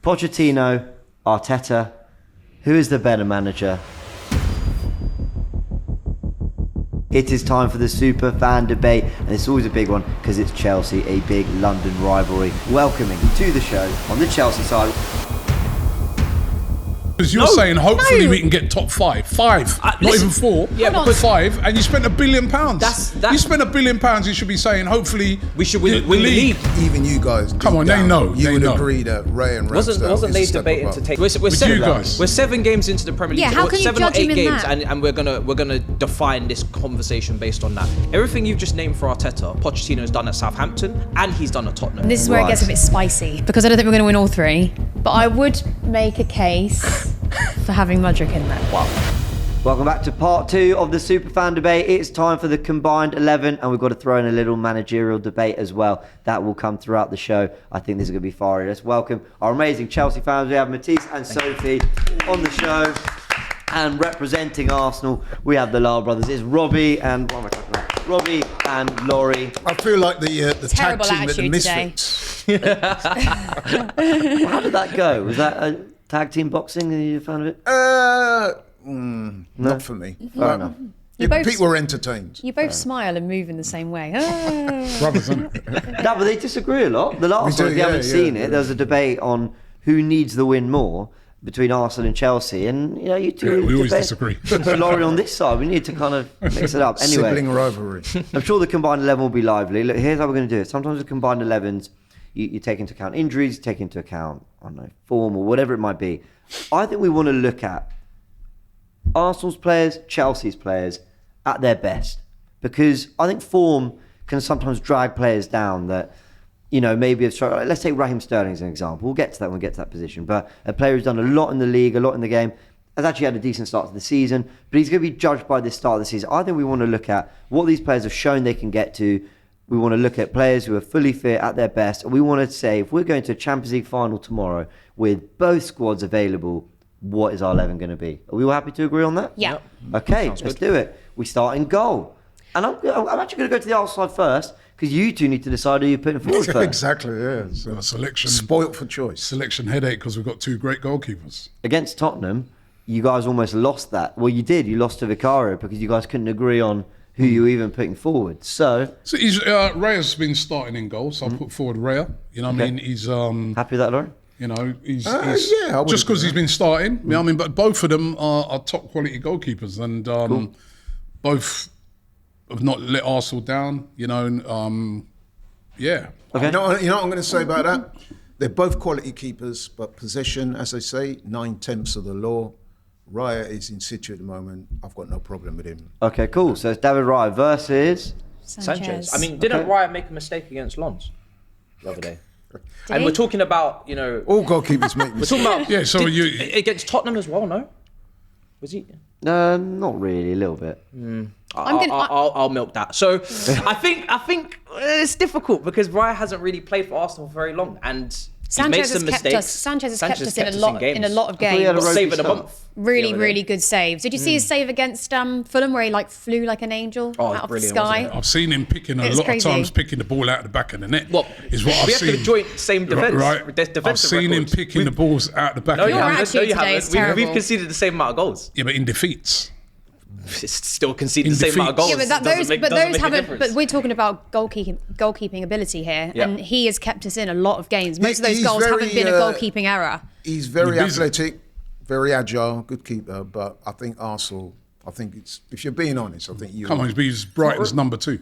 Pochettino, Arteta, who is the better manager? It is time for the super fan debate, and it's always a big one because it's Chelsea, a big London rivalry. Welcoming to the show on the Chelsea side. Because you're saying hopefully we can get top five, not even 4, but 5, and you spent £1 billion. You spent £1 billion. You should be saying hopefully we should win the league. Even you guys, come on, they know. You would agree that Ray and Ramsdale wasn't they debating to take? We're 7 games into the Premier League. Yeah, how can you 7 or judge 8 him in games, that? and we're gonna define this conversation based on that. Everything you've just named for Arteta, Pochettino's done at Southampton, and he's done at Tottenham. And this is where it gets a bit spicy because I don't think we're going to win all 3. But I would make a case for having Mudryk in there. Wow. Welcome back to part 2 of the Superfan debate. It's time for the combined 11, and we've got to throw in a little managerial debate as well. That will come throughout the show. I think this is going to be fiery. Let's welcome our amazing Chelsea fans. We have Matisse and Sophie on the show. And representing Arsenal, we have the Lyle brothers. It's Robbie and what am I talking about? Robbie and Laurie. I feel like the tag team at the Misfits. How did that go? Was that a tag team boxing? Are you a fan of it? Not for me. Fair enough. People were entertained. You both smile and move in the same way. brothers, isn't it? No, but they disagree a lot. The last one, if you haven't seen it, there was a debate on who needs the win more between Arsenal and Chelsea, and you two. We always disagree. Laurie on this side, we need to kind of mix it up. Anyway, Sibling rivalry. I'm sure the combined 11 will be lively. Look, here's how we're going to do it. Sometimes the combined 11s, you take into account injuries, you take into account, I don't know, form or whatever it might be. I think we want to look at Arsenal's players, Chelsea's players at their best, because I think form can sometimes drag players down that, maybe have struggled. Let's take Raheem Sterling as an example. We'll get to that when we get to that position. But a player who's done a lot in the league, a lot in the game, has actually had a decent start to the season, but he's going to be judged by this start of the season. I think we want to look at what these players have shown they can get to. We want to look at players who are fully fit at their best. And we want to say, if we're going to a Champions League final tomorrow with both squads available, what is our 11 going to be? Are we all happy to agree on that? Yeah. Okay, let's do it. We start in goal. And I'm actually going to go to the Arsenal side first, because you two need to decide who you're putting forward first. Exactly, yeah. So selection. Spoilt for choice. Selection headache because we've got 2 great goalkeepers. Against Tottenham, you guys almost lost that. Well, you did. You lost to Vicario because you guys couldn't agree on who you were even putting forward. So Raya's been starting in goal, so I'll put forward Raya. You know what I mean? He's happy with that, Laurie? He's yeah, just because he's been starting. You know what I mean? But both of them are top quality goalkeepers, and Cool. both have not let Arsenal down. Okay. You know what I'm going to say about that? They're both quality keepers, but possession, as they say, 9/10 of the law. Raya is in situ at the moment. I've got no problem with him. Okay, cool. So it's David Raya versus Sanchez. I mean, didn't Raya make a mistake against Lons the other day? And he? we're talking about, All goalkeepers make we're talking mistakes. about against Tottenham as well, no? Was he? not really, a little bit. I'll milk that. So I think it's difficult because Raya hasn't really played for Arsenal for very long, and Sanchez he's made some mistakes. Sanchez has kept us in a lot of he had a games. ropey Save in a start. month. Really good saves. Did you see his save against Fulham where he flew like an angel out of the brilliant, sky? wasn't I've seen him picking a It's lot crazy. of times, picking the ball out the back of the net. Well, is what I've we seen. have to joint same defence. Right. Defensive I've seen him records. picking the balls out the back No, of you the Your net. haven't. No, attitude you today haven't. is terrible. We've conceded the same amount of goals. Yeah, but in defeats. It's still conceded In the same amount of goals. defeats. Yeah, but those Doesn't make a haven't. difference. But we're talking about goalkeeping ability here, Yeah. and he has kept us in a lot of games. Most of those He's goals very, haven't been a goalkeeping error. He's very He's busy. athletic, very agile, good keeper, but I think Arsenal, if you're being honest, I think you... Come on, he's Brighton's number 2.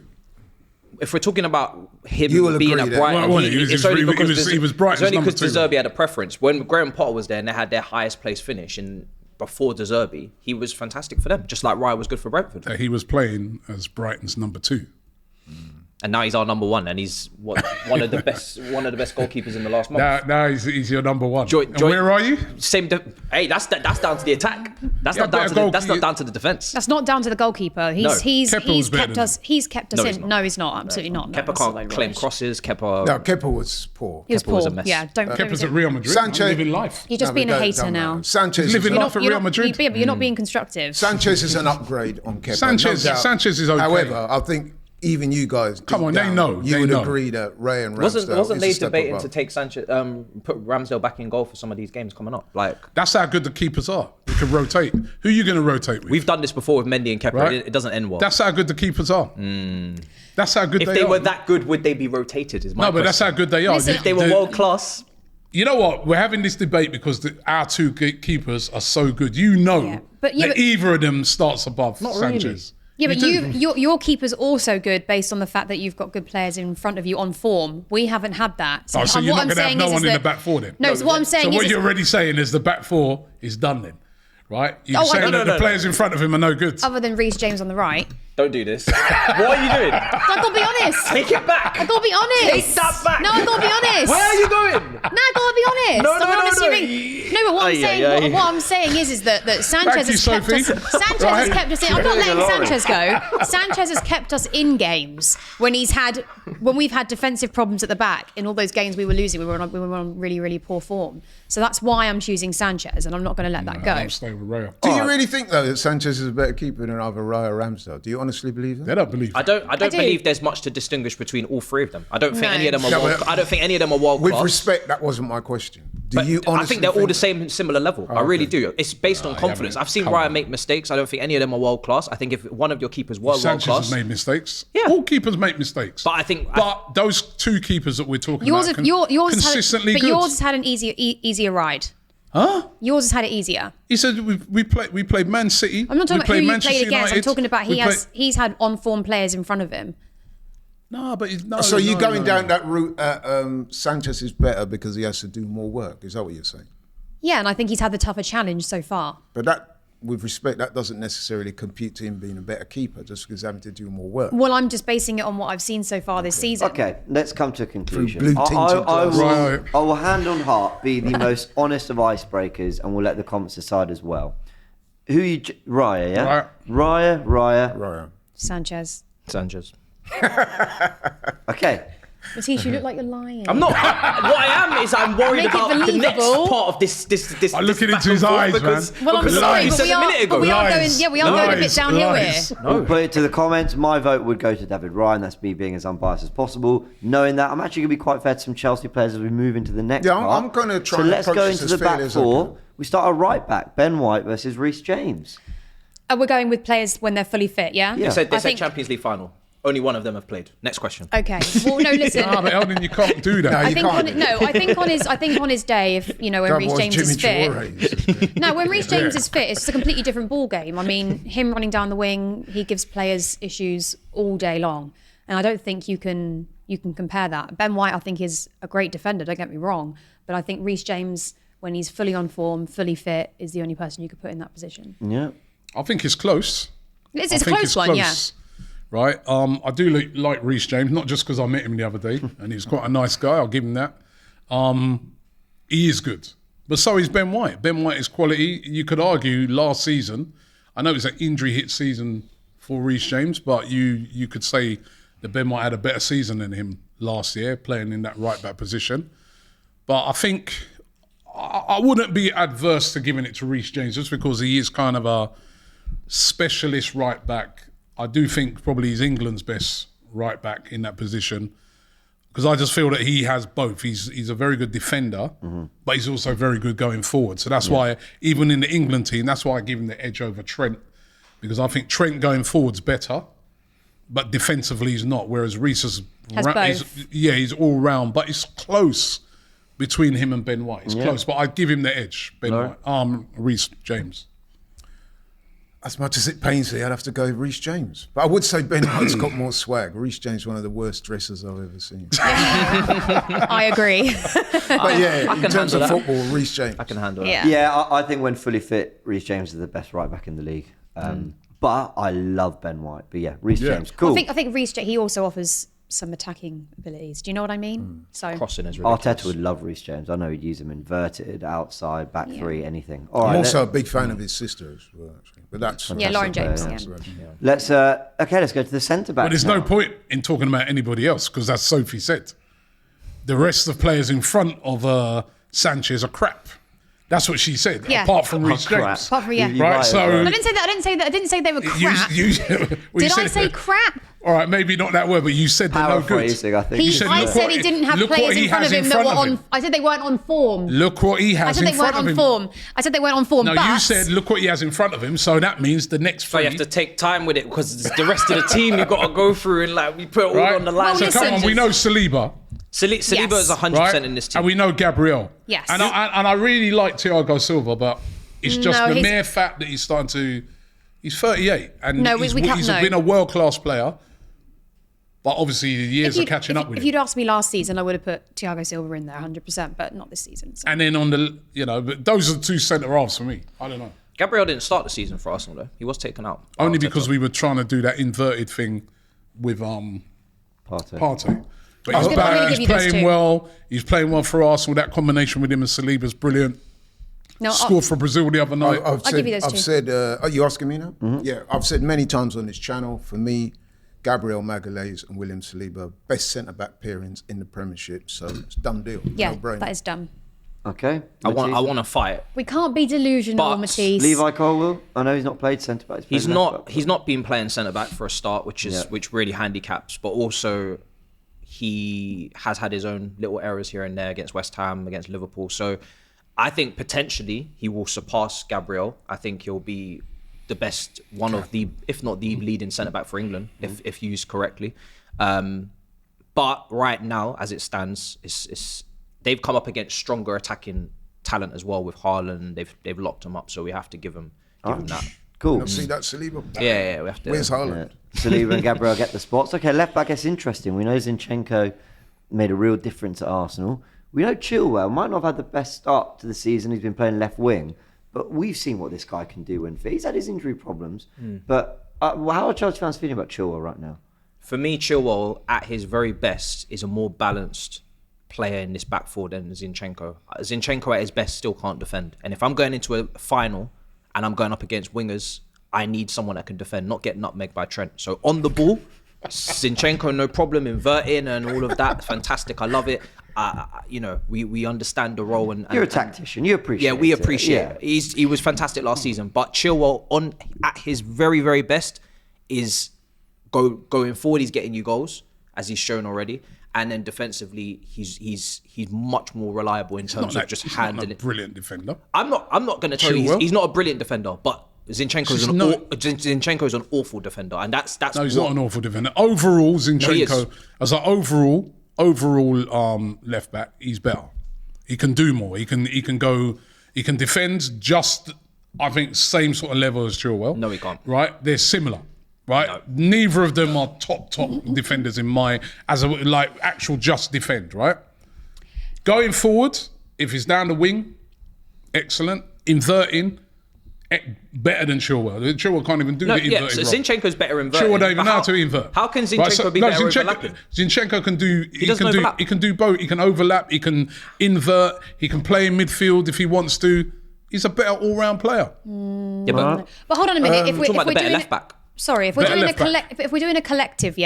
If we're talking about him You will being agree at that- Brighton, Well, he was Brighton's number 2. De Zerbi had a preference. When Graham Potter was there and they had their highest place finish, and before De Zerbi, he was fantastic for them, just like Raya was good for Brentford. He was playing as Brighton's number 2. And now he's our number 1, and he's one of the best goalkeepers in the last month. Now he's your number 1. Joy- And where are you? Hey, that's down to the attack. That's Yeah, not down but to a the, that's goal- not down to the defence. That's not down to the goalkeeper. No. He's Kepa's better kept than us. He's kept us No, he's in. not. No, he's not. Absolutely not. No, Kepa that's can't like claim rubbish. crosses. Kepa. No, Kepa was poor. He was Kepa was poor. a mess. Yeah, don't. Kepa's at Real Madrid. Sanchez- living life. You're just being a hater now. Sanchez He's living is, life at Real Madrid. Yeah, but you're not being constructive. Sanchez is an upgrade on Kepa. Sanchez no doubt. is okay. However, I think even you guys, Come on, down, they know. You they would know. agree that Ray and Ramsdale Wasn't is they a step debating above. to take Sanchez, put Ramsdale back in goal for some of these games coming up? Like, That's how good the keepers are. We can rotate. Who are you going to rotate with? we've done this before with Mendy and Kepa. Right. It doesn't end well. That's how good the keepers are. That's how good if they they are. were that good, would they be rotated? Is my No, but that's how good they are. Listen, If they were world class. You know what? We're having this debate because our two keepers are so good. You know Yeah. But either of them starts above Not Sanchez. Yeah, but do. your keeper's also good based on the fact that you've got good players in front of you on form. We haven't had that. So what you're not I'm going to have saying no is one in that- the back four then? No, so what I'm saying So is... what you're already saying is the back four is done then, right? You're Oh, saying no, that the players in front of him are no good. Other than Reece James on the right. Don't do this. What are you doing? I gotta be honest. Take it back. I gotta be honest. Take that back. No, I gotta be honest. Where are you going? No, I gotta be honest. No, I'm no, honest no, no. with you. No, but what I'm saying, Aye, aye, aye. what I'm saying is that Sanchez has kept Sophie. us. Sanchez has kept us in. I'm not letting Sanchez go. Sanchez has kept us in games when we've had defensive problems at the back. In all those games we were losing, we were on really, really poor form. So that's why I'm choosing Sanchez, and I'm not going to let that go. I'm staying with Raya. Do you really think though that Sanchez is a better keeper than either Raya or Ramsdale? Do you honestly believe that? They don't believe it. I don't do. believe there's much to distinguish between all three of them. I don't think No. any of them are No, world. but- I don't think any of them are world With class. respect, that wasn't my question. Do But you honestly I think they're all the same similar level. I really do. It's based on confidence. mate, I've seen come Ryan on. make mistakes. I don't think any of them are world class. I think if one of your keepers were world Sanchez class, has made mistakes. Yeah. All keepers make mistakes. but I think But those two keepers that we're talking Yours, about yours consistently has had, good. but yours has had an easier ride. Huh? Yours has had it easier. He said we played Man City. I'm not talking we about who you Manchester played against. I'm United. talking about We he's had on form players in front of him. No, but no. So you're no, going no, down no. that route. Sanchez is better because he has to do more work. Is that what you're saying? Yeah, and I think he's had the tougher challenge so far. But that, with respect, that doesn't necessarily compute to him being a better keeper just because he's having to do more work. Well, I'm just basing it on what I've seen so far this season. Okay, let's come to a conclusion. blue tinted glasses. Right. I will hand on heart be the most honest of icebreakers, and we'll let the comments decide as well. Who you, Raya, yeah? Raya. Right. Sanchez. Sanchez. Okay. Matisse, you look like you're lying. I'm not. What I am is I'm worried Make it about the next believable. part of this. I'm looking back into and his forth eyes, because, man. Well, I'm because sorry, you but said we a are, minute ago. but we are going. Lies. Yeah, we are going a bit Lies. downhill Lies. here. We'll put it to the comments. My vote would go to David Ryan. That's me being as unbiased as possible. Knowing that, I'm actually going to be quite fair to some Chelsea players as we move into the next Yeah, part. I'm gonna try So and let's approach go this into as the back fairly as I four. can. We start a right back, Ben White versus Reece James. We're going with players when they're fully fit. Yeah. Yeah. They said I think- Champions League final. Only one of them have played. Next question. Okay. Well, no, listen. Nah, but Eldon, you can't do that. No, I you think can't. I think on his day, if when That Reece was James Jimmy is fit. Traore. No, when Reece James is fit, it's just a completely different ball game. I mean, him running down the wing, he gives players issues all day long, and I don't think you can compare that. Ben White, I think, is a great defender. Don't get me wrong, but I think Reece James, when he's fully on form, fully fit, is the only person you could put in that position. Yeah. I think it's close. It's I a think close it's one, close, right? I do like Reece James, not just because I met him the other day, and he's quite a nice guy. I'll give him that. He is good, but so is Ben White. Ben White is quality. You could argue last season, I know it's an injury hit season for Reece James, but you could say that Ben White had a better season than him last year, playing in that right back position. But I think I wouldn't be adverse to giving it to Reece James just because he is kind of a specialist right back. I do think probably he's England's best right back in that position because I just feel that he has both. He's a very good defender, but he's also very good going forward. So that's why even in the England team, that's why I give him the edge over Trent, because I think Trent going forward's better, but defensively he's not. Whereas Reece Has both. he's all round, but it's close between him and Ben White. It's close, but I'd give him the edge, White. Reece James. As much as it pains me, I'd have to go Reece James. But I would say Ben White's got more swag. Reece James is one of the worst dressers I've ever seen. I agree. But yeah, I in can terms of handle that. football, Reece James. I can handle that. Yeah. Yeah, I think when fully fit, Reece James is the best right back in the league. But I love Ben White. But yeah, Reece James, cool. I think Reece, he also offers some attacking abilities. Do you know what I mean? So Crossing is ridiculous. Arteta would love Reece James. I know he'd use him inverted, outside, back three, anything. All I'm right, also a big fan of his sister as well, actually. But that's... yeah, Lauren James. Fantastic Yeah. let's go to the centre back. But there's no point in talking about anybody else because as Sophie said, the rest of the players in front of Sanchez are crap. That's what she said. Yeah. Apart from Reece crap. James. Apart from, yeah. You Right, might so as well. I didn't say that. I didn't say they were crap. Did Did I say crap? All right, maybe not that word, but you said they're no good. Paraphrasing, I think. I said, said he didn't have players in front of him that were on. I said they weren't on form. Look what he has in front of him. I said they weren't on form. No, but you said look what he has in front of him. So that means the next So three. you have to take time with it because the rest of the team you've got to go through and like we put it all right? on the line. So come on, we know Saliba. Saliba is 100% Right? in this team. And we know Gabriel. Yes. And I really like Thiago Silva, but it's just No, the he's- mere fact that he's starting to. He's 38 and No, he's we can't- no. been a world-class player. But obviously the years are catching up with If him. you'd asked me last season, I would have put Thiago Silva in there 100%, but not this season. So. And then on the, but those are the two centre-halves for me. I don't know. Gabriel didn't start the season for Arsenal though. He was taken out. Only because we were trying to do that inverted thing with Partey. Partey. But I'm he's, gonna give he's you those playing two. well. He's playing well for Arsenal. That combination with him and Saliba's brilliant. No, Scored for Brazil the other night. I'll give you those two. I've said, are you asking me now? Yeah, I've said many times on this channel, for me, Gabriel Magalhaes and William Saliba, best centre-back pairings in the Premiership, so it's done deal. yeah, No-brainer. that is done. Okay. I want to fight. We can't be delusional, But Matisse. Levi Colwill. I know he's not played centre back. He's not been playing centre back for a start, which really handicaps. But also, he has had his own little errors here and there against West Ham, against Liverpool. So, I think potentially he will surpass Gabriel. I think he'll be the best, one of the, if not the leading centre back for England, if used correctly. But right now, as it stands, they've come up against stronger attacking talent as well with Haaland. They've locked him up, so we have to give them that. Cool. See that Saliba? Yeah, we have to. Where's Haaland? Saliba and Gabriel get the spots. Okay, left back, it's interesting. We know Zinchenko made a real difference at Arsenal. We know Chilwell might not have had the best start to the season. He's been playing left wing, but we've seen what this guy can do when fit. He's had his injury problems. But how are Chelsea fans feeling about Chilwell right now? For me, Chilwell at his very best is a more balanced player in this back four than Zinchenko. Zinchenko at his best still can't defend. And if I'm going into a final and I'm going up against wingers, I need someone that can defend, not get nutmegged by Trent. So on the ball, Zinchenko, no problem, inverting and all of that. Fantastic. I love it. We understand the role. And You're a tactician. You appreciate it. we appreciate it. He was fantastic last season. But Chilwell, at his very, very best, is going forward. He's getting you goals, as he's shown already. And then defensively, he's much more reliable in terms of just handling. Not a brilliant defender. I'm not going to tell you he's not a brilliant defender, but Zinchenko is an awful defender, and that's. No, he's not an awful defender. Overall, Zinchenko as an overall left back, he's better. He can do more. He can go. He can defend just, I think, same sort of level as Chilwell. No, he can't. Right, they're similar. Right, neither of them are top defenders in my actual just defend. Right, going forward, if he's down the wing, excellent. Inverting, better than Chilwell. Chilwell can't even do the inverting. So role. Zinchenko's better inverting. Chilwell don't even know how to invert. How can Zinchenko be better overlapping? Zinchenko can do. He doesn't overlap. He can do both. He can overlap. He can invert. He can play in midfield if he wants to. He's a better all-round player. Yeah, but hold on a minute. we're talking about the better left back. Sorry, if we're Better doing left back. if we're doing a collective,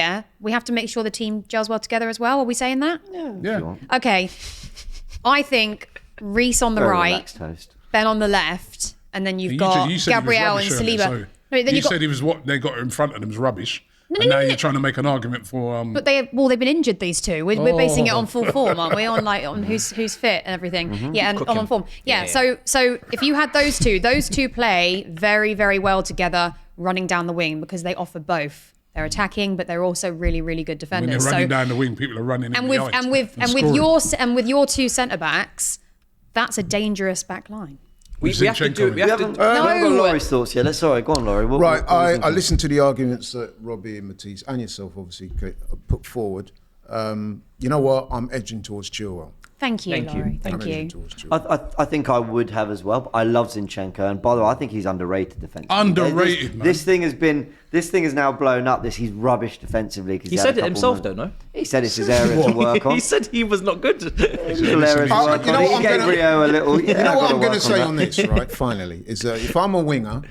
we have to make sure the team gels well together as well. Are we saying that? Yeah. Okay. I think Reece on the Very right, relaxed host. Ben on the left, and then you've You got said he was Gabriel and rubbish earlier, Saliba. so No, then you you've got, said he was what they got in front of them was rubbish. No, and now no. you're trying to make an argument for. but they've been injured. These two. We're basing it on full form, aren't we? On who's fit and everything. Yeah, and on form. Yeah. So if you had those two play very, very well together, running down the wing because they offer both. They're attacking, but they're also really, really good when defenders. they're running down the wing, people are running in behind with your two centre backs, that's a dangerous back line. We have to do. We We have haven't to. got Laurie's thoughts yet. Sorry, go on, Laurie. Right, I listened to the arguments that Robbie and Matisse and yourself obviously put forward. You know what? I'm edging towards Chilwell. Thank you, Laurie. Thank I'm you. edging towards Chilwell. I think I would have as well. But I love Zinchenko, and by the way, I think he's underrated defensively. Underrated, man. This thing has now blown up. He's rubbish defensively. He said it himself, though, no? He said it's his area to work on. He said he was not good. Little area to work You know on. what He I'm gave gonna- Rio a little. You know what I'm going to say that. on this, right? Finally, is if I'm a winger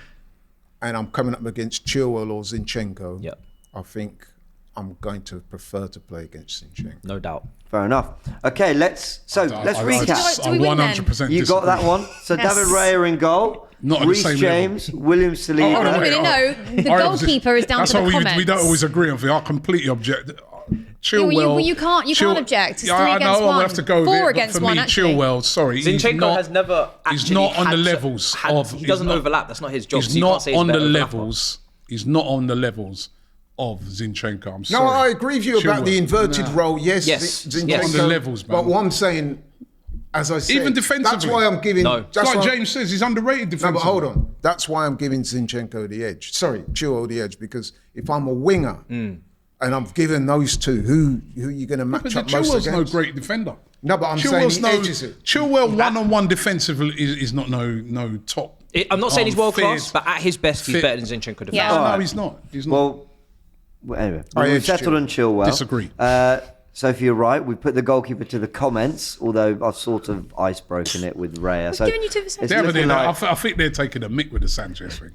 and I'm coming up against Chilwell or Zinchenko, Yep. I think I'm going to prefer to play against Zinchenko. No doubt. Fair enough. Okay, let's recap. Do we win then? 100% You got that disagree. one. So David Raya in goal. Not at the Reece same James, level. William Saliba. hold on, Wait a minute, no, the goalkeeper is down That's to the why comments. we don't always agree on things. I completely object. Chilwell. You can't object. It's 3 I against know 1. I have to go with 4 it, but against for 1, me, actually. Chilwell, sorry, Zinchenko has never. He's not on the levels of. He doesn't overlap. That's not his job. He's so you can't not say he's on the better overlapper. levels. He's not on the levels of Zinchenko. I'm No, sorry. I agree with you about the inverted role. Yes, Yes. Zinchenko. Yes. On the levels, man. But what I'm saying, as I said, Even defensively. that's why I'm giving. No. It's That's like why James says, he's underrated No, defensively. but hold on. That's why I'm giving Zinchenko the edge. Sorry, Chilwell the edge, because if I'm a winger and I'm given those two, who are you going to match But up most Chilwell's against? no great defender. No, but I'm saying he edges it. Chilwell one-on-one defensively is not no top. I'm not saying he's world class, fierce- but at his best, he's fit- better than Zinchenko defensively. Yeah. No, he's not. He's not. Well, anyway, I we've edged settled on Chilwell. Disagree. Sophie, you're right. We put the goalkeeper to the comments, although I've sort of ice broken it with Raya. So giving you 2%. it's They haven't looking done like, that. I think they're taking a mick with the Sanchez thing.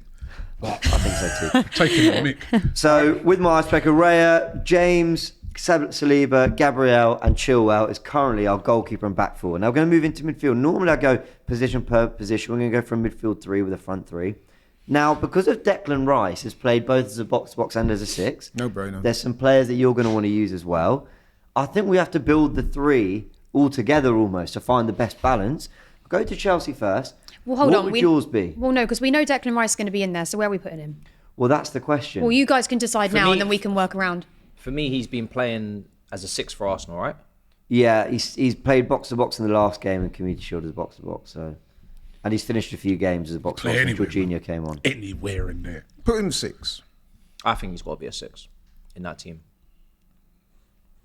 I think so too. Taking a mick. So with my icebreaker, Raya, James, Saliba, Gabriel, and Chilwell is currently our goalkeeper and back four. Now we're going to move into midfield. Normally I go position per position. We're going to go from midfield 3 with a front 3. Now, because of Declan Rice has played both as a box-to-box and as a 6, No brainer. there's some players that you're going to want to use as well. I think we have to build the 3 all together almost to find the best balance. Go to Chelsea first. Well, hold what on. would yours be? Well, no, because we know Declan Rice is going to be in there, so where are we putting him? Well, that's the question. Well, you guys can decide now, me- and then we can work around. For me, he's been playing as a 6 for Arsenal, right? Yeah, he's played box-to-box in the last game and Community Shield as box-to-box. So, and he's finished a few games as a box-to-box when anywhere, Jorginho came on. Anywhere in there. Put him 6. I think he's got to be a 6 in that team.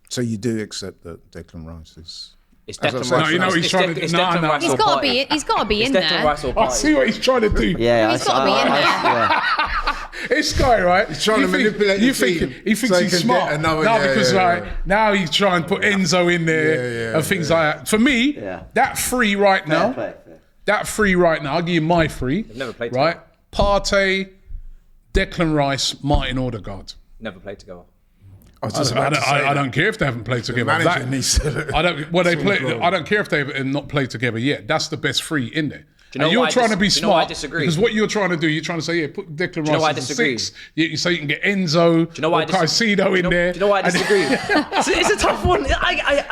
So you do accept that Declan Rice is. It's As I Declan said, Rice. no, you know, he's It's trying Dec- to- it's no, Declan no. Rice He's or got to Partey. be. He's got to be It's in Declan there. Rice or I Partey. see what he's trying to do. Yeah, He's got to be in there. yeah. This guy, right? He's trying to manipulate You the think team he thinks so he he's can smart? get another- no, yeah, because yeah, right yeah. now he's trying to put Enzo in there and things like that. For me, Yeah. that 3 right now, Fair. that 3 right now, I'll give you my 3. never played right? Partey, Declan Rice, Martin Odegaard. Never played together. I was just I about to say don't that. care if they haven't played together. manager That- needs to- I don't. Well, they Swing play. forward. I don't care if they've not played together yet. That's the best 3 in there. you know And you're why I trying to be dis- do you know why I smart disagree? because what you're trying to do, you're trying to say, yeah, put Declan know why I Rice as a disagree? 6, so you can get Enzo Do you know why or I dis- Caicedo in there. Do you know why I And- disagree? it's a tough one.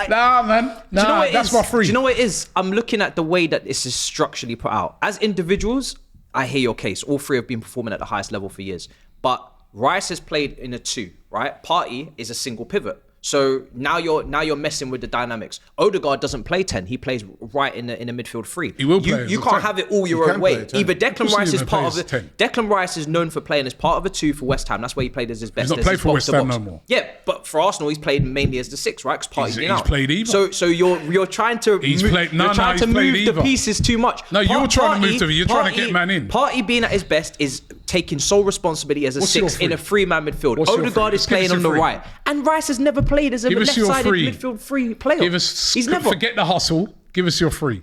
Nah, man. Do you know Nah, what it that's is? my 3. Do you know what it is? I'm looking at the way that this is structurally put out. As individuals, I hear your case. All 3 have been performing at the highest level for years. But Rice has played in a 2, right? Partey is a single pivot. So now you're messing with the dynamics. Odegaard doesn't play 10. He plays right in the midfield 3. He will play as You a can't 10. have it all your He own can play way. a 10. Either Declan course he Rice is even part plays of it. 10. Declan Rice is known for playing as part of a 2 for West Ham. That's where he played as his best. not as played his for West Ham box-to-box. no more. Yeah, but for Arsenal, he's played mainly as the 6, right? Because Partey's been He's out. played either. So you're trying to He's mo- played- no, you're no, trying he's to played move the either. pieces too much. No, you're trying to move to- you're trying to get man in. Partey being at his best is taking sole responsibility as a What's your 6 in a 3? 3-man midfield. What's your Odegaard 3? is Just give us playing on your the 3. right, and Rice has never played as a Give us your left-sided 3. midfield 3 player. Give us. He's never. Forget the hustle. Give us your 3.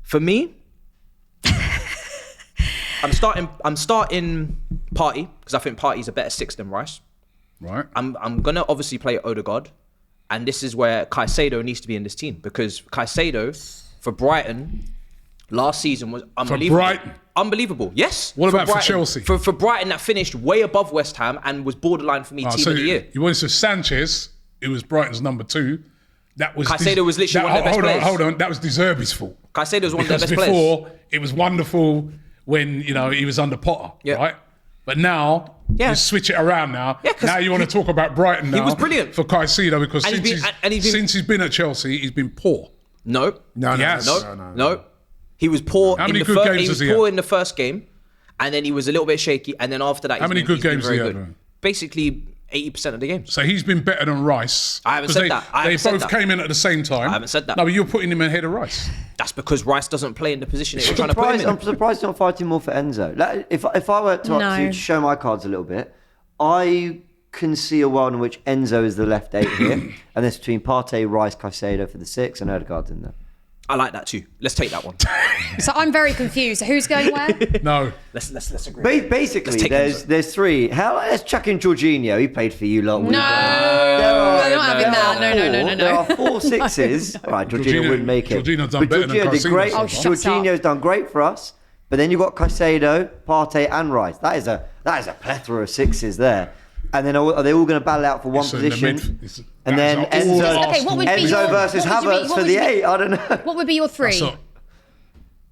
For me, I'm starting Partey because I think Partey's a better 6 than Rice. Right. I'm gonna obviously play Odegaard, and this is where Caicedo needs to be in this team because Caicedo for Brighton last season was unbelievable. Brighton? Unbelievable. Yes. What about for Brighton. Chelsea? For Brighton, that finished way above West Ham and was borderline for me team So of the year. you want to say Sanchez? It was Brighton's number 2. That was Caicedo was literally one of their best players. Hold on. That was De Zerbi's fault. Caicedo was one of their Because best players. before it was wonderful when he was under Potter, Yeah. right? But now Yeah. you switch it around now. Yeah, 'cause now you want to talk about Brighton now. was brilliant. for Caicedo because And since he's been at Chelsea, he's been poor. No. No, Yes. No. He was poor How in many the good first. games He was has he poor had? in the first game, and then he was a little bit shaky, and then after that, How many good games very has he had, good. though? Basically, 80% of the games. So he's been better than Rice. I haven't 'Cause said they, that. I They haven't said both that. came in at the same time. I haven't said that. No, but you're putting him ahead of Rice. That's because Rice doesn't play in the position that you're trying to put him in. I'm surprised you're not fighting more for Enzo. Like, if I were to show my cards a little bit, I can see a world in which Enzo is the left 8 here, and it's between Partey, Rice, Caicedo for the 6, and Odegaard's in there. I like that too. Let's take that one. So I'm very confused. So who's going where? No. Let's agree. Basically, Let's take Enzo. there's 3. Let's chuck in Jorginho. He played for you lot. No, we're not having that. No. There are 4 6s. All right, Jorginho wouldn't make it. Jorginho's done but better than Jorginho did Caicedo great. so far. Oh, shut up. Jorginho's done great for us. But then you've got Caicedo, Partey, and Rice. That is a plethora of sixes there. And then are they all going to battle out for one position? And then Enzo versus Havertz for the 8. I don't know. What would be your 3?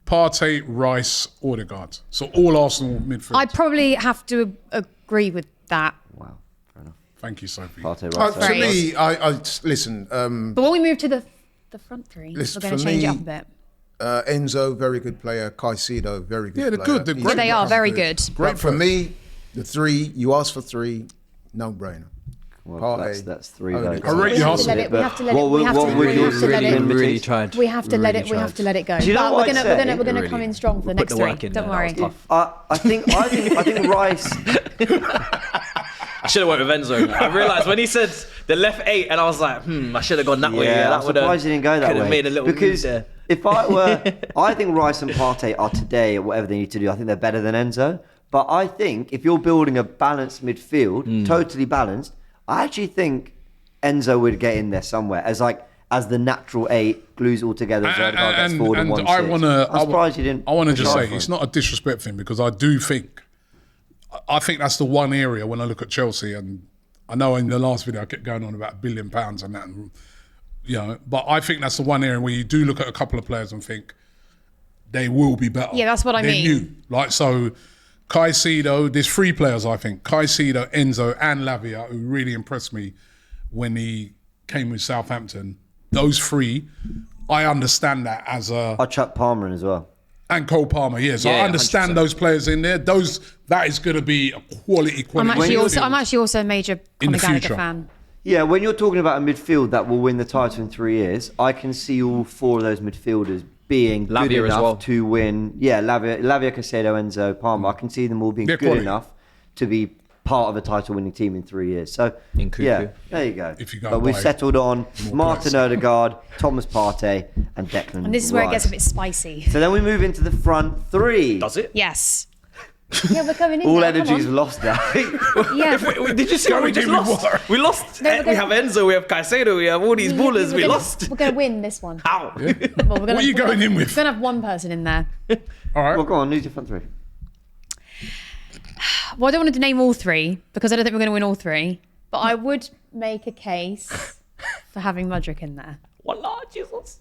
Partey, Rice, Odegaard. So all Arsenal midfield. I'd probably have to agree with that. Wow, fair enough. Thank you, Sophie. Partey, Rice. For me, I listen. But when we move to the front 3, we're going to change it up a bit. Enzo, very good player. Caicedo, very good player. Yeah, they're good. They're great. They are very good. Great for me, the 3, you asked for 3, no-brainer. Well, that's 3 votes. I rate you hustle. We have to let it go. Do you know what we're going to come in strong for the next 3. Don't worry. I think Rice. I should have went with Enzo. I realised when he said the left 8, and I was like, I should have gone that way. Yeah, I'm surprised you didn't go that way. Made a little because move there. If I think Rice and Partey are today at whatever they need to do. I think they're better than Enzo. But I think if you're building a balanced midfield, totally balanced, I actually think Enzo would get in there somewhere as the natural 8, glues all together. I'm surprised you didn't. I want to just say it's not a disrespect thing because I think that's the one area when I look at Chelsea, and I know in the last video I kept going on about £1 billion and that, and, but I think that's the one area where you do look at a couple of players and think they will be better. Yeah, that's what I mean. New. So Caicedo, there's 3 players I think, Caicedo, Enzo and Lavia, who really impressed me when he came with Southampton. Those 3, I understand that as a... I'll chuck Palmer in as well. And Cole Palmer, yes. Yeah, I understand 100%. Those players in there. That is going to be a quality. I'm actually also a major Conor Gallagher fan. Yeah, when you're talking about a midfield that will win the title in 3 years, I can see all 4 of those midfielders being good enough to win. Yeah, Lavia, Caicedo, Enzo, Palmer. I can see them all being good enough to be part of a title-winning team in 3 years. So, yeah, there you go. But we've settled on Martin Odegaard, Thomas Partey, and Declan And this is where it gets a bit spicy. So then we move into the front 3. Does it? Yes. Yeah, we're coming in all now, energy's lost now. Yeah. Did you see what we just lost? We lost. We have Enzo, we have Caicedo, we have all these ballers. We lost. We're going to win this one. How? Yeah. What are you going in with? We're going to have one person in there. All right. Well, go on, who's your front 3? Well, I don't want to name all 3 because I don't think we're going to win all 3. But I would make a case for having Mudryk in there. Wallah, Jesus.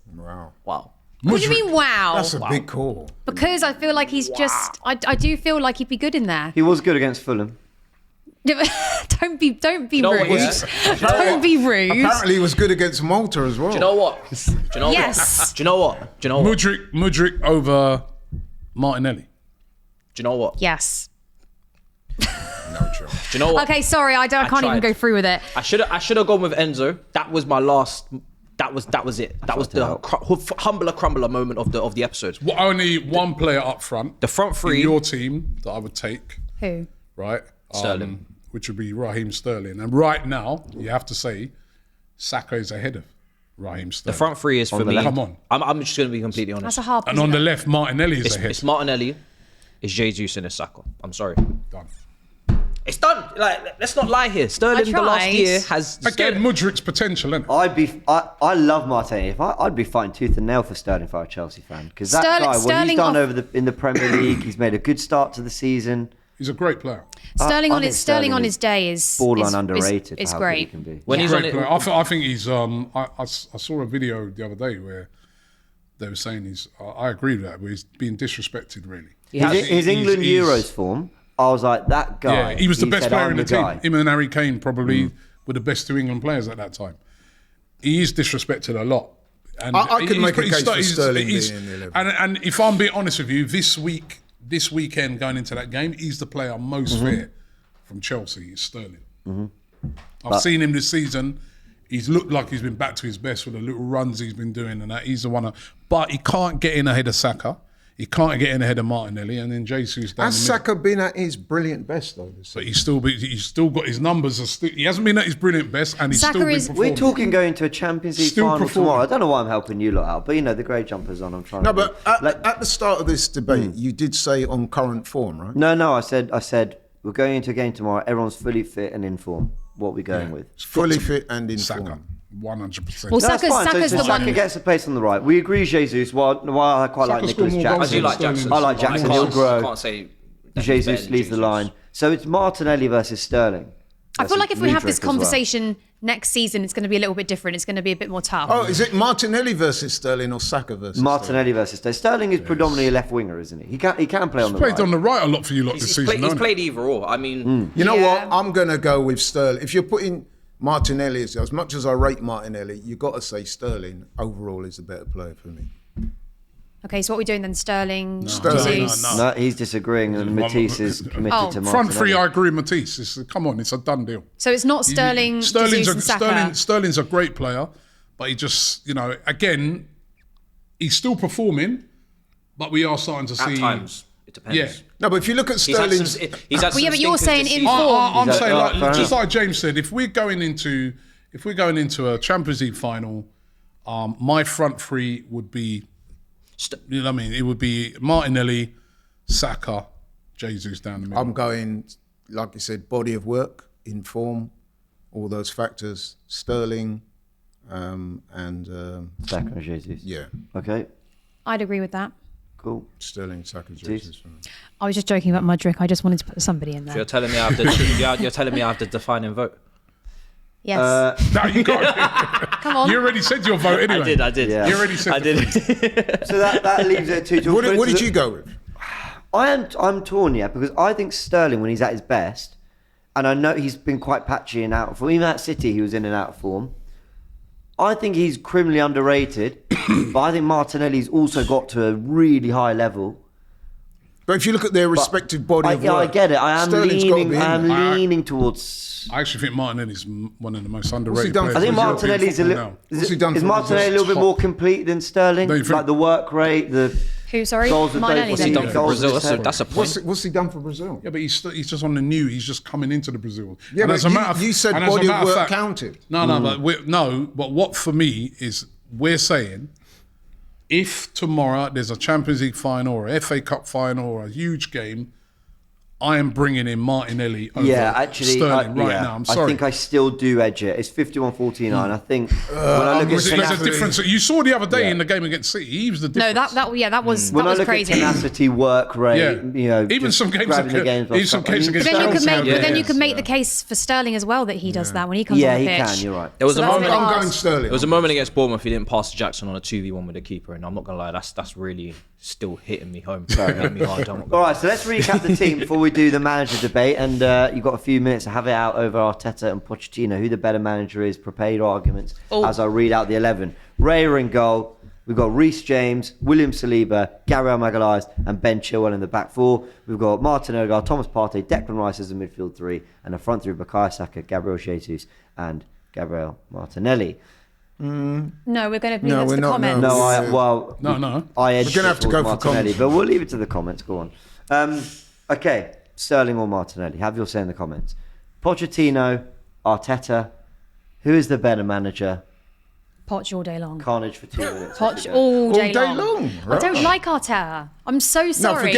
Wow. What do you mean, wow? That's a big call. Because I feel like he's just... I do feel like he'd be good in there. He was good against Fulham. Don't be rude. Don't be rude. Apparently he was good against Malta as well. Do you know what? Yes. Do you know what? Mudryk over Martinelli. Do you know what? Yes. No, true. Do you know what? Okay, sorry, I can't even go through with it. I should have gone with Enzo. That was my last. That was it. That was the humbler crumbler moment of the episode. Well, only one player up front. The front 3 in your team that I would take. Who? Right. Sterling. Which would be Raheem Sterling. And right now, you have to say, Saka is ahead of Raheem Sterling. The front 3 is for me. Come on. I'm just going to be completely honest. That's a hard. And on the left, Martinelli is ahead. It's Martinelli. It's Jesus and it's Saka. I'm sorry. Done. It's done. Like, let's not lie here. Sterling the last year has again Mudryk's potential. Isn't it? I love Martinelli. I'd be fighting tooth and nail for Sterling for a Chelsea fan because that guy, what he's done in the Premier League, he's made a good start to the season. He's a great player. Sterling on his day is borderline underrated. It's great. great. He can be. When he's on it, I think he's. I saw a video the other day where they were saying I agree with that. Where he's being disrespected really. His England Euros form. I was like, that guy. Yeah, he was the best player in the team. Him and Harry Kane probably were the best 2 England players at that time. He is disrespected a lot. And I can make a case for Sterling being in the 11. And if I'm being honest with you, this weekend going into that game, he's the player most fair from Chelsea. It's Sterling. I've seen him this season. He's looked like he's been back to his best with the little runs he's been doing and that. He's the one. But he can't get in ahead of Saka. He can't get in ahead of Martinelli, and then Jesus down. Has Saka been at his brilliant best though? But he's still got his numbers. He hasn't been at his brilliant best, and he's still been performing. We're talking going to a Champions League final tomorrow. I don't know why I'm helping you lot out, but the grey jumper's on. I'm trying. No, but at the start of this debate, you did say on current form, right? No. I said we're going into a game tomorrow. Everyone's fully fit and in form. What are we going with? Fully fit and in Saka. form. 100%. Well, That's fine. Saka's so the Saka one. gets the place on the right. We agree, Jesus. While I quite like Saka's Nicholas got more goals I do Jackson. like Jackson. I like Jackson. He'll grow. I can't say that he's better Jesus than leads the Jesus. line. So it's Martinelli versus Sterling. I feel like if we have this Mudryk as well. conversation next season, it's going to be a little bit different. It's going to be a bit more tough. Oh, is it Martinelli versus Sterling or Saka versus Martinelli versus Sterling. Sterling is predominantly a left winger, isn't he? He can play on the Played right. on the right a lot for you lot this He's season, he's hasn't he? played either or. I mean, Sterling? You know Yeah. what? I'm going to go with Sterling. If you're putting Martinelli, as much as I rate Martinelli, you've got to say Sterling overall is the better player for me. Okay, so what are we doing then? Sterling, Sterling. Jesus. No. No, he's disagreeing, and Matisse is committed Oh. to Martinelli. Front three, I agree with Matisse. Come on, it's a done deal. So it's not Sterling, Jesus, and Saka. Sterling's a great player, but he just, again, he's still performing, but we are starting to at see. times it depends. Yeah. No, but if you look at He's had Sterling's... some. He's had Well, yeah, some but you're stinkers saying this in season. form. I'm Is that- saying, all right, fair just enough. like James said, if we're going into a Champions League final, my front three would be, you know what I mean? It would be Martinelli, Saka, Jesus down the middle. I'm going, like you said, body of work, in form, all those factors. Sterling and Saka and Jesus. yeah, Okay, I'd agree with that. cool. Sterling, Saka, Jesus. I was just joking about Mudryk. I just wanted to put somebody in You're there. telling me you're telling me I have the defining vote. Yes. No, you got Come on. You already said your vote anyway. I did. Yeah. You already said I did. So that leaves it at 2-2. What did you go with? I'm torn, yeah, because I think Sterling, when he's at his best, and I know he's been quite patchy and out of form. Even at City, he was in and out of form. I think he's criminally underrated, but I think Martinelli's also got to a really high level. But if you look at their respective body of work, I get it. I am Sterling's gotta be in there. leaning towards. I actually think Martinelli's one of the most he underrated done players. for I think Brazil? Martinelli's a little. Now. What's he done Is for Martinelli a Brazil? little bit more complete than Sterling? Don't you think- Like the work rate, the Who, sorry? goals of Martinelli both. then. Done for Goals Brazil. assist. That's a point. What's he done for Brazil? Yeah, but he's just on the new. He's just coming into the Brazil. Yeah, And but as a matter of- you said and as a body of matter work fact- counted. No, but what for me is we're saying if tomorrow there's a Champions League final or a FA Cup final or a huge game, I am bringing in Martinelli over Sterling now. I'm sorry. I think I still do edge it. It's 51-49. I think when I look at There's a tenacity, difference. You saw the other day Yeah. in the game against City. He was the No, difference. that was when I look crazy. at tenacity, work rate, Yeah. Even just some games grabbing the games. even some games But against then you could Chelsea. make, but then you Yeah. could make the case for Sterling as well that he does that when he comes Yeah, on the he pitch. can. You're right. There was So a that's moment. really I'm hard. going Sterling. There was a moment against Bournemouth. He didn't pass to Jackson on a 2v1 with the keeper, and I'm not gonna lie, that's really still hitting me home. Hitting me hard. I'm not All gonna- right, so let's recap the team before we do the manager debate. And you've got a few minutes to have it out over Arteta and Pochettino, who the better manager is, prepare your arguments as I read out the 11. Raya in goal. We've got Reece James, William Saliba, Gabriel Magalhaes, and Ben Chilwell in the back four. We've got Martin Odegaard, Thomas Partey, Declan Rice as a midfield three, and a front three of Bukayo Saka, Gabriel Jesus, and Gabriel Martinelli. No, we're going to leave No, that to we're the not, comments. no. I edged We're gonna have to go for Martinelli, comments. but we'll leave it to the comments. Go on. Okay, Sterling or Martinelli? Have your say in the comments. Pochettino, Arteta. Who is the better manager? Poch all day long. Carnage for 2 minutes. Poch all day, day long. long, I don't right. like Arteta. I'm so No, sorry.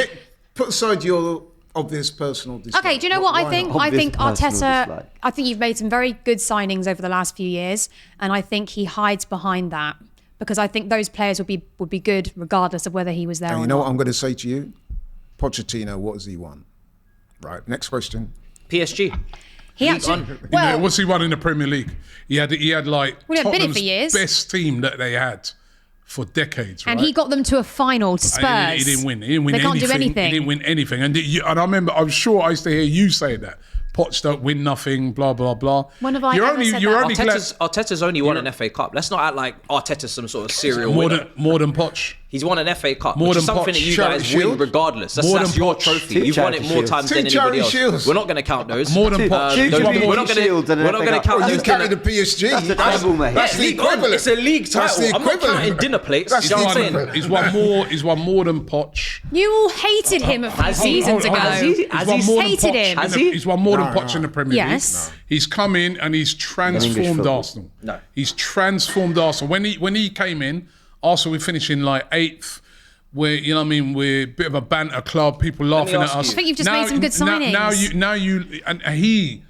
put aside your obvious personal dislike. Okay, do you know what I Why think? not? I think Obvious personal Arteta. dislike. I think you've made some very good signings over the last few years, and I think he hides behind that because I think those players would be good regardless of whether he was there And or you know not. what I'm going to say to you? Pochettino, what has he won? Right, next question. PSG. He League actually, One. well, What's he won in the Premier League? He had like We haven't been in Tottenham's for years. best team that they had for decades, right? and he got them to a final to Spurs. And he didn't win. He didn't win They anything. can't do anything. He didn't win anything. And I remember, I'm sure I used to hear you say that. Poch don't win nothing, blah, blah, blah. When have I ever said you're that? only glad Arteta's only won an FA Cup. Let's not act like Arteta's some sort of serial more winner. than Poch. He's won an FA Cup, More which is than something Poch. that you Charity guys win Shield? regardless. More That's than your Poch. trophy. Two You've won it Charity more Shields. times Two than anybody Charity else. Shields. We're not going to count those. More than Poch. Two We're not Charity going Shields and an we're not FA going to Cup. count Oh, you those. carry the PSG. That's a treble, mate. That's the League On, equivalent. it's a league That's title. the I'm not equivalent. counting dinner plates. That's You know the what I'm saying? equivalent. He's won more than Poch. You all hated him a few seasons ago. Hated him. Has he? He's won more than Poch in the Premier League. Yes. He's come in and he's transformed football. Arsenal. No. He's transformed Arsenal. When he came in, Arsenal were finishing like 8th. We're, you know what I mean, we're a bit of a banter club, people laughing at ask us. you. I think you've just made some good signings. Now you and he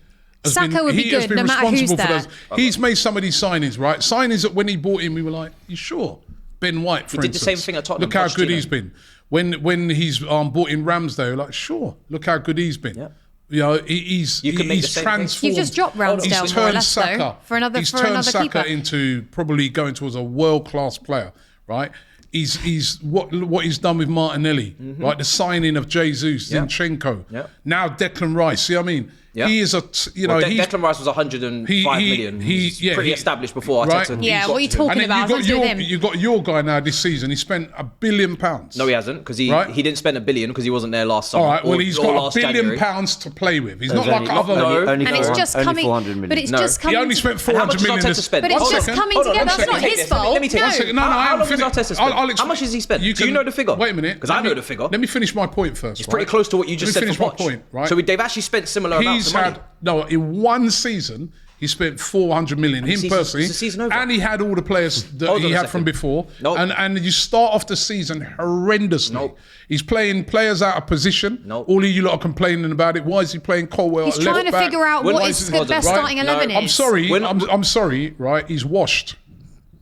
Saka would be he has good been no matter who's responsible for there. those. He's made some of these signings, right? Signings that when he bought him, we were like, you sure? Ben White, for He did the instance. same thing at Tottenham, Look how good Pochettino. he's been. When he's bought in Ramsdale, like, sure, look how good he's been. Yeah. You know, he's You can make the same thing. transformed. You've just dropped Ramsdale He's more or turned less, though, Saka. for another Saka keeper. into probably going towards a world-class player, right? He's what he's done with Martinelli, right? The signing of Jesus, Yeah. Zinchenko. Yeah. Now Declan Rice. See what I mean? Yeah. He is Declan Rice was 105 million. He's pretty established before right? Arteta. Yeah, what are you got to him. talking And then about? It's nothing to do with him. you got your guy now this season. He spent £1 billion. No, he hasn't, because he Right? didn't spend $1 billion because he wasn't there last summer. All right. Well, or- he's or got last £1 billion January. to play with. He's There's not like other. only And it's just 400 coming, million. but it's No. just coming. He only spent And how 400 much million. does Arteta spend? But it's Hold just on. coming Hold on, together. let me That's not take his this. fault. Let me take No. this. One second. No, I How haven't long has finished. Arteta spent? I'll explain. How much has he spent? You Do you can- know the figure? Wait a minute. Because I Let know me- the figure. Let me finish my point first. It's pretty close to what you just Let me said for finish my Poch. point, right? So they've actually spent similar amounts He's of money. had in one season he spent 400 million. Him season's- personally, is the season over? and he had all the players that Hold on he a had from second. before. Nope. And you start off the season horrendously. Nope. He's playing players out of position. Nope. All of you lot are complaining about it. Why is he playing Colwell? He's at left trying to back? figure out Well, what why his is it- the best right? starting 11 is. I'm sorry. We're not- I'm sorry. Right? He's washed.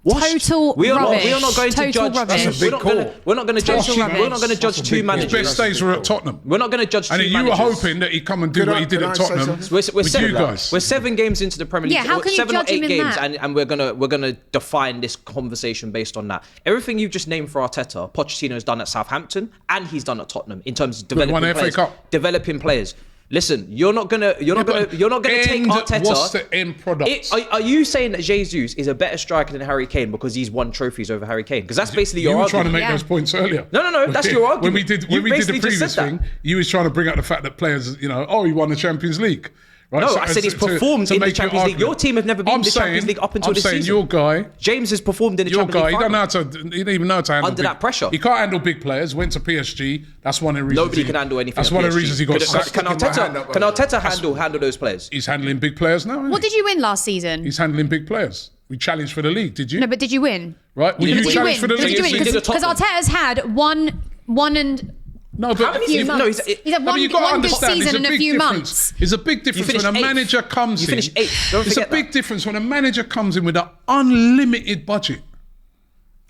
Total We are rubbish. not going to Total judge. rubbish. That's a big call. We're not going to judge. Total We're not rubbish. going to judge two His managers. best days were at Tottenham. We're not going to judge two And you were managers. hoping that he'd come and do Could what I- he did could at I say Tottenham something? We're with seven, you guys. We're 7 games into the Premier League. Yeah, how can you 7 or judge him 8 in games, that? and we're gonna define this conversation based on that. Everything you've just named for Arteta, Pochettino's done at Southampton, and he's done at Tottenham in terms of won developing the FA players. Cup. Developing players. Listen, you're not gonna take Arteta. What's the end product? Are you saying that Jesus is a better striker than Harry Kane because he's won trophies over Harry Kane? Because that's basically You your were trying to argument. make Yeah. those points earlier. No, that's your argument. When we did You the basically just previous said thing, that. you was trying to bring up the fact that players, he won the Champions League. Right? No, I said he's performed in the make your Champions League. Your argument. team have never been I'm in the Champions saying- League up until I'm this saying season. your guy, James has performed in the your Champions guy, League he don't final. know how to. He don't even know how to handle Under that pressure. He can't handle big players. Went to PSG. That's one of the reasons. Nobody can handle anything. That's at one of the PSG. reasons he got sacked. Can Sticking my hand up Arteta over handle those players? He's handling big players now. isn't What he? did you win last season? He's handling big players. We challenged for the league. Did you? No, but did you win? Right? Were Did you you challenged for win? the Did league? you win? He did at Because Tottenham. Arteta's had one and No, but many few seasons? months. No, he's- He's had No, but you got to one good understand, season there's and a a big few difference. months. There's a big difference when finished a eighth. manager comes You in. finished eighth. Don't There's a forget big that. difference when a manager comes in with an unlimited budget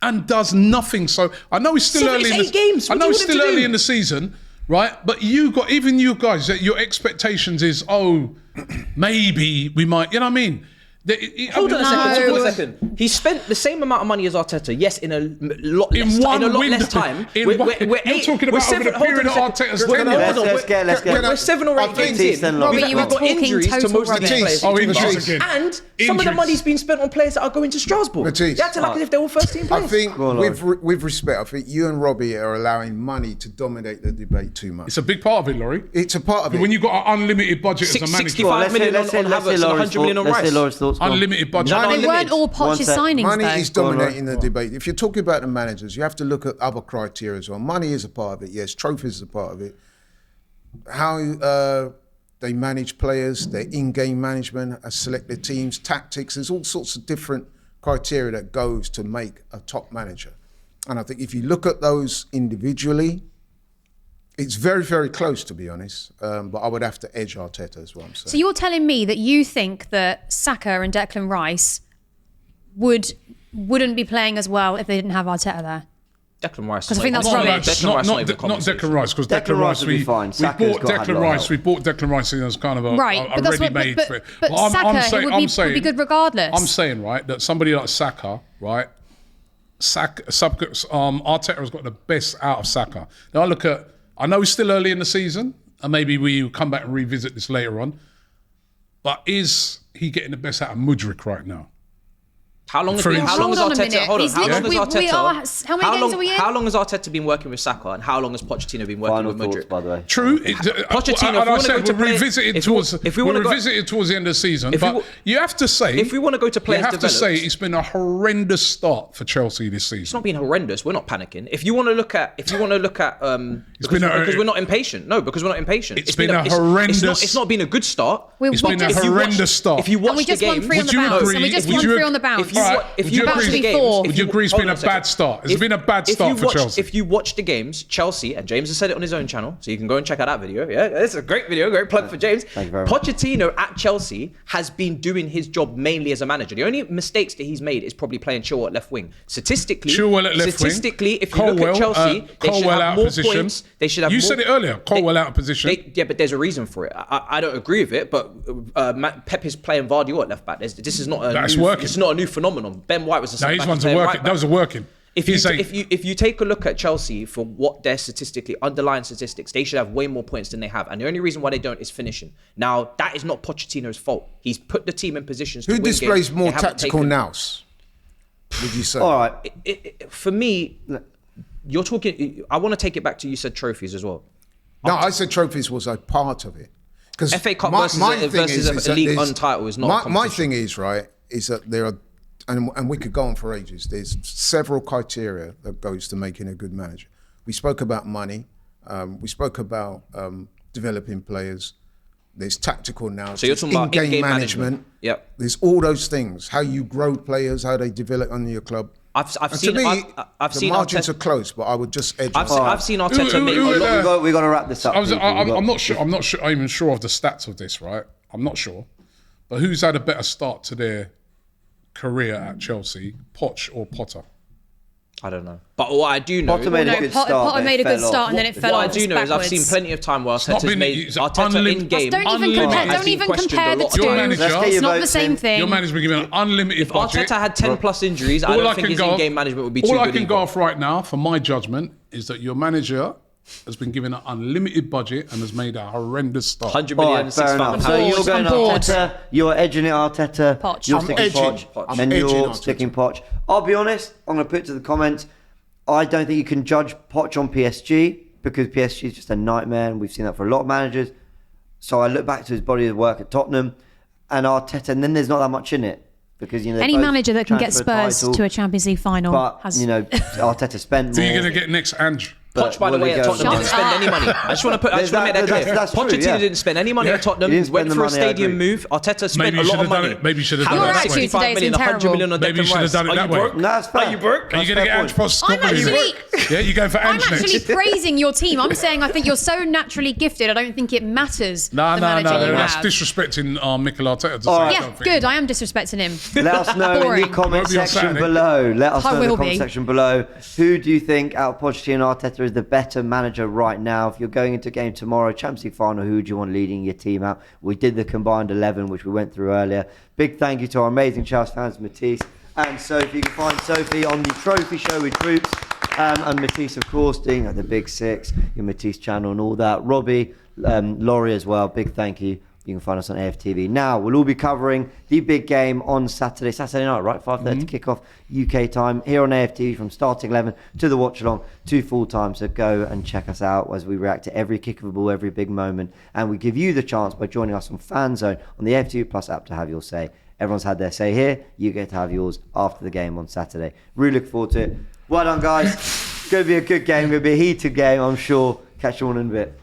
and does nothing. So I know it's still So early. it's In 8 games. I What know do you it's want him still to early do? in the season, right? But even you guys, that your expectations is maybe we might. You know what I mean? Hold on a second. No. Hold on a second. He spent the same amount of money as Arteta. Yes, in a lot In less, one in a lot window. less time. In one- you're talking about over the period of Arteta's tenure. Let's get. We're 7 or 8 games Matisse, then in. Robbie, We've you were got talking injuries to total most of these rubbish. players. Oh, injuries Matisse. again. And some of the Injuries. money's been spent on players that are going to Strasbourg. Matisse. They acted like as if they were first team I players. think, Go on, with respect, I think you and Robbie are allowing money to dominate the debate too much. It's a big part of it, Laurie. It's a part of it. When you've got an unlimited budget as a manager, 65 million on Havertz and 100 million on Let's hear Rice. Laura's thoughts. Go on. unlimited budget. No, They Unlimited. weren't all One Poch's sec. signings Money though. is dominating the debate. If you're talking about the managers, you have to look at other criteria as well. Money is a part of it, yes. Trophies is a part of it. How they manage players, their in-game management, select their teams, tactics. There's all sorts of different criteria that goes to make a top manager. And I think if you look at those individually, it's very, very close, to be honest. But I would have to edge Arteta, is what I'm saying. So you're telling me that you think that Saka and Declan Rice wouldn't be playing as well if they didn't have Arteta there? Declan Rice. 'Cause I think that's not rubbish. even- Declan Rice not even a conversation. Declan Rice, because Declan Declan Rice Rice, would be we fine. bought Saka's got had a lot Declan of Rice. help. We bought Declan Rice in as kind of a Right, but that's what. ready-made. But Saka would be good regardless. I'm saying, right, that somebody like Saka, right, Arteta has got the best out of Saka. Now I know it's still early in the season, and maybe we come back and revisit this later on, but is he getting the best out of Mudryk right now? How long has For Arteta? instance- Hold on a Hold minute. on. He's How long has literally- Arteta? we are- how many games are we in? How long has Arteta been working with Saka, and how long has Pochettino been working Final with thoughts, Mudryk? by the way. True. Pochettino, And if I we wanna said go to we'll play- revisit it if we- towards if we wanna go- the end of the season. if we But wa- you have to say, if we wanna go to players you have to say developed- it's been a horrendous start for Chelsea this It's season. not been horrendous. We're not panicking. If you want to look at, because we're not impatient. No, because we're not impatient. It's been a horrendous- It's not been a good start. We It's been a just- horrendous start. If you watch And we just the won game, 3 on Would the you bounce. agree- And we just would won you- 3 on the bounce. if if you watch the games, would you agree it's been a bad start? It's been a bad start for Chelsea. If you watch the games, Chelsea, and James has said it on his own channel, so you can go and check out that video. Yeah, it's a great video, great plug for James. Thank you very much. Pochettino at Chelsea has been doing his job mainly as a manager. The only mistakes that he's made is probably playing Chilwell at left wing. Statistically, if you look at Chelsea, they should have more points. They should have. You said it earlier. Colwell out of position. Yeah, but there's a reason for it. I don't agree with it, but Pep is playing Vardy at left back. This is not a new phenomenon. Ben White was a centre back. These ones are working. Those are working. If you take a look at Chelsea for what their underlying statistics, they should have way more points than they have. And the only reason why they don't is finishing. Now, that is not Pochettino's fault. He's put the team in positions to win games. Who displays more tactical nous, would you say? All right. For me, you're talking... I want to take it back to you said trophies as well. No, I said trophies was a part of it. Because FA Cup versus a League One title is not my thing is, right, is that there are... And we could go on for ages. There's several criteria that goes to making a good manager. We spoke about money. We spoke about developing players. There's tactical now. So you're talking about in-game management. Yep. There's all those things. How you grow players, how they develop under your club. I've seen the margins are close, but I would just edge. I've seen Arteta make a lot. We got to wrap this up. I'm not sure. I'm not even sure of the stats of this. Right. I'm not sure. But who's had a better start to their career at Chelsea, Poch or Potter? I don't know. But what I do know... Potter made a good start and then it fell off. What I do know is I've seen plenty of time where Arteta's made Arteta in-game... Don't even compare the two. It's not the same thing. Your manager's been given an unlimited budget. If Arteta had 10 plus injuries, I don't think his in-game management would be too good. All I can go off right now, for my judgment, is that your manager has been given an unlimited budget and has made a horrendous start. 100 million, £6,000. So you're going Arteta, you're edging it Arteta, Poch. you're sticking Poch, and you're sticking Poch. I'll be honest, I'm going to put it to the comments, I don't think you can judge Poch on PSG because PSG is just a nightmare and we've seen that for a lot of managers. So I look back to his body of work at Tottenham and Arteta, and then there's not that much in it. Because, you know, any manager that can get Spurs to a Champions League final has... you know, Arteta spent more. So you're going to get next Ange. Poch, by the way, at Tottenham didn't spend any money. I just want to make that clear. Pochettino didn't spend any money at Tottenham. Went for a stadium move. Arteta spent a lot of money. Maybe you should have done it that way. 65 million, 100 million on Maybe you should have done it that way. Are you broke? Are you going to get Ange Poch? Yeah, you go for Ange next. I'm actually praising your team. I'm saying I think you're so naturally gifted. I don't think it matters. No. That's disrespecting Mikel Arteta. Yeah, good. I am disrespecting him. Let us know in the comment section below. Who do you think out of Pochettino and Arteta is the better manager right now? If you're going into a game tomorrow, Champions League final, who do you want leading your team out? We did the combined 11, which we went through earlier. Big thank you to our amazing Chelsea fans, Matisse and Sophie. You can find Sophie on the Trophy Show with Troops, and Matisse, of course, doing the Big Six, your Matisse channel and all that. Robbie, Laurie as well. Big thank you. You can find us on AFTV. Now, we'll all be covering the big game on Saturday night, right? 5:30 kick-off UK time here on AFTV from starting 11 to the watch-along to full-time. So go and check us out as we react to every kick of a ball, every big moment. And we give you the chance by joining us on Fan Zone on the AFTV Plus app to have your say. Everyone's had their say here. You get to have yours after the game on Saturday. Really look forward to it. Well done, guys. It's going to be a good game. It's going to be a heated game, I'm sure. Catch you all in a bit.